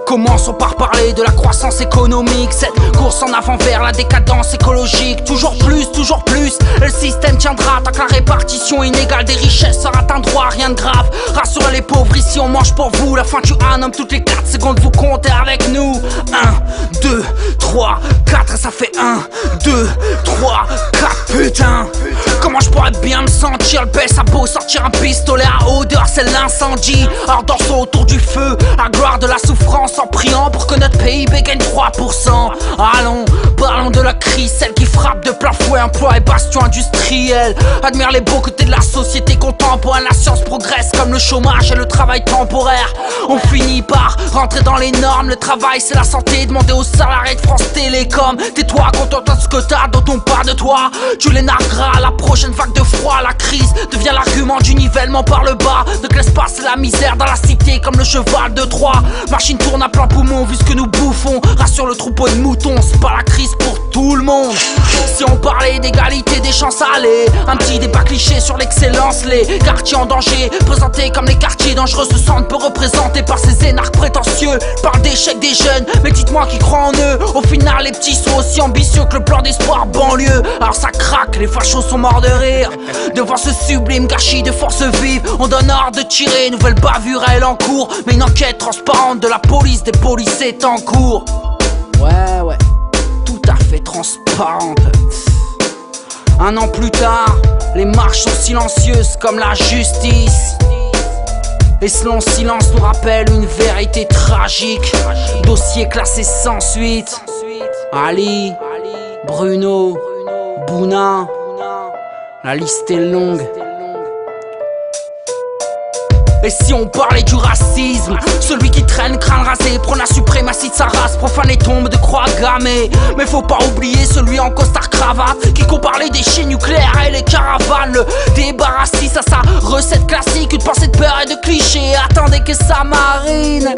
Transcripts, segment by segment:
Commençons par parler de la croissance économique. Cette course en avant vers la décadence écologique. Toujours plus, le système tiendra tant que la répartition inégale des richesses sera un droit, rien de grave. Rassurez les pauvres, ici on mange pour vous. La fin tue un homme toutes les 4 secondes, vous comptez avec nous. 1, 2, 3, 4 et ça fait 1, 2, 3, 4, putain. Comment je pourrais bien me sentir? Le baisse à beau sortir un pistolet à odeur, c'est l'incendie. Ardent autour du feu, la gloire de la souffrance, en priant pour que notre PIB gagne 3%. Allons, parlons de la crise, celle qui frappe de plein fouet, emploi et bastion industriel. Admire les beaux côtés de la société contemporaine. La science progresse comme le chômage et le travail temporaire. On finit par rentrer dans les normes. Le travail c'est la santé, demandez aux salariés de France Télécom. Tais-toi, contente de ce que t'as, dont on parle de toi. Tu les nargueras à la prochaine vague de froid. La crise devient l'argument du nivellement par le bas. Ne te laisse pas, c'est la misère dans la cité comme le cheval de Troie. Machine tourne à plein poumon vu ce que nous bouffons. Rassure le troupeau de moutons, c'est pas la crise pour tout le monde. Si on parlait d'égalité des chances, allez, un petit débat cliché sur l'excellence. Les quartiers en danger, présentés comme les quartiers dangereux, se sentent peu représentés par ces énarques prétentieux. Parle d'échec des jeunes, mais dites-moi qui croit en eux. Au final les petits sont aussi ambitieux que le plan d'espoir banlieue. Alors ça craque, les fachos sont morts de rire devant ce sublime gâchis de force vive. On donne ordre de tirer, nouvelle bavure elle en cours. Mais une enquête transparente de la police des polices est en cours. Ouais, tout à fait transparente. Un an plus tard, les marches sont silencieuses comme la justice. Et ce long silence nous rappelle une vérité tragique. Dossier classé sans suite. Ali, Bruno, Bouna, la liste est longue. Et si on parlait du racisme, celui qui traîne crâne rasé, prône la suprématie de sa race, profane les tombes de croix gammées. Mais faut pas oublier celui en costard cravate qui compare les déchets nucléaires et les caravanes. Le débat raciste à sa recette classique, une pensée de peur et de clichés. Attendez que ça marine.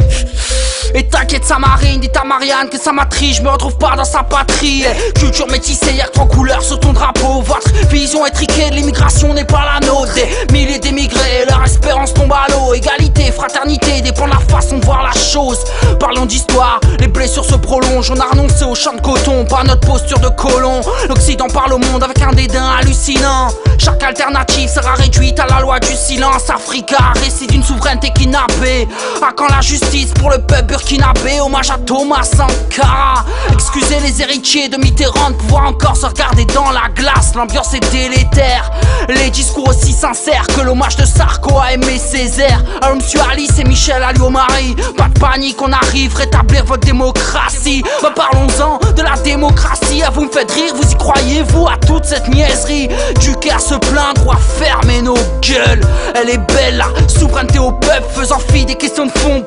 Et t'inquiète ça marine, dit à Marianne que ça m'attriste, je me retrouve pas dans sa patrie. Culture métissée, y'a que 3 couleurs sur ton drapeau. Votre vision étriquée de l'immigration n'est pas la nôtre. Des milliers d'émigrés, leur espérance tombe à l'eau. Égalité, fraternité, dépend de la façon de voir la chose. Parlons d'histoire, les blessures se prolongent. On a renoncé au champ de coton, pas notre posture de colon. L'Occident parle au monde avec un dédain hallucinant. Chaque alternative sera réduite à la loi du silence. Africa, récit d'une souveraineté kidnappée. À quand la justice pour le peuple burkinabé? Hommage à Thomas Sankara. Excusez les héritiers de Mitterrand de pouvoir encore se regarder dans la glace. L'ambiance est délétère, les discours aussi sincères que l'hommage de Sarko à Aimé Césaire. Alors monsieur Alice et Michel Alliot-Marie, pas de panique, on arrive, rétablir votre démocratie. Bah parlons-en de la démocratie. Ah, vous me faites rire, vous y croyez vous à toute cette niaiserie? Du à se plaindre ou à fermer nos gueules. Elle est belle la souveraineté au peuple, faisant fi des questions de fond.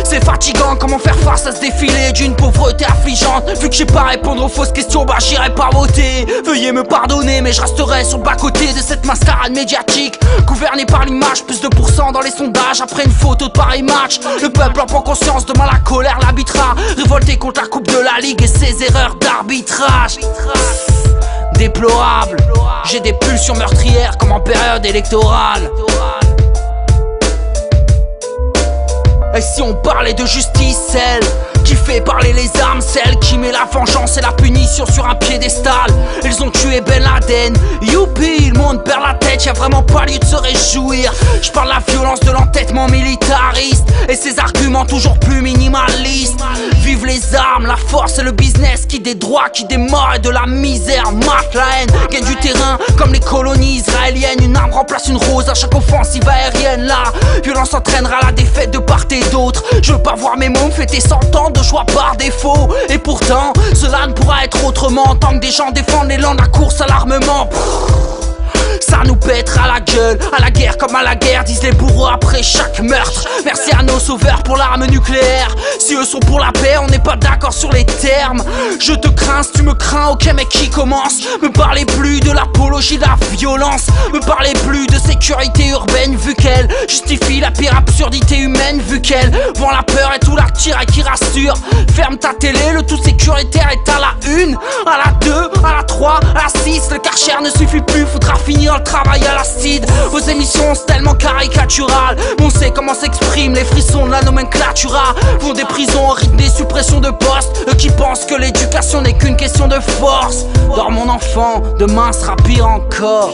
C'est fatigant, comment faire face à ce défilé d'une pauvreté affligeante. Vu que je sais pas répondre aux fausses questions, bah j'irai pas voter. Veuillez me pardonner, mais je resterai sur le bas-côté de cette mascarade médiatique. Gouverné par l'image, plus de % dans les sondages après une photo de pareil match. Le peuple en prend conscience, demain la colère l'habitera. Révolté contre la coupe de la ligue et ses erreurs d'arbitrage. Déplorable, j'ai des pulsions meurtrières comme en période électorale. Et si on parlait de justice, celle qui fait parler les armes, celle qui met la vengeance et la punition sur un piédestal. Ils ont tué Ben Laden, youpi, le monde perd la tête, y'a vraiment pas lieu de se réjouir. Je parle de la violence de l'entêtement militariste et ses arguments toujours plus minimalistes. Vive les armes, la force et le business, qui des droits, qui des morts et de la misère. Mate la haine, gagne du terrain comme les colonies israéliennes. Une arme remplace une rose à chaque offensive aérienne. La violence entraînera la défaite de part et d'autre. Je veux pas voir mes mômes fêter 100 ans de choix par défaut. Et pourtant, cela ne pourra être autrement tant que des gens défendent l'élan de la course à l'armement. Ça nous pètera la gueule, à la guerre comme à la guerre, disent les bourreaux après chaque meurtre. Merci à nos sauveurs pour l'arme nucléaire. Si eux sont pour la paix, on n'est pas d'accord sur les termes. Je te crains si tu me crains, ok mais qui commence? Me parlez plus de l'apologie de la violence. Me parlez plus de sécurité urbaine vu qu'elle justifie la pire absurdité humaine. Vu qu'elle vend la peur et tout l'attire et qui rassure. Ferme ta télé, le tout sécuritaire est à la une. 1, à la 2, à la 3, à la 6. Le Karcher ne suffit plus, faudra finir le travail à l'acide. Vos émissions sont tellement caricaturales, on sait comment s'expriment les frissons de la nomenclatura. Font des prisons au rythme des suppressions de postes, eux qui pensent que l'éducation n'est qu'une question de force. Dors mon enfant, demain sera pire encore.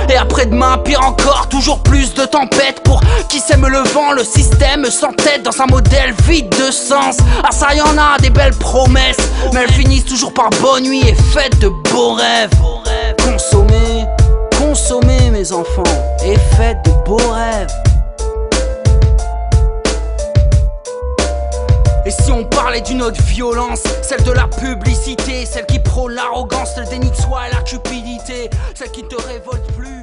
Et après-demain, pire encore, toujours plus de tempêtes. Pour qui sème le vent, le système s'entête dans un modèle vide de sens. Ah ça y en a, des belles promesses, mais elles finissent toujours par bonne nuit et faites de beaux rêves. Consommez, consommez mes enfants, et faites de beaux rêves. Et si on parlait d'une autre violence, celle de la publicité, celle qui prône l'arrogance, le déni de soi et la cupidité, celle qui ne te révolte plus.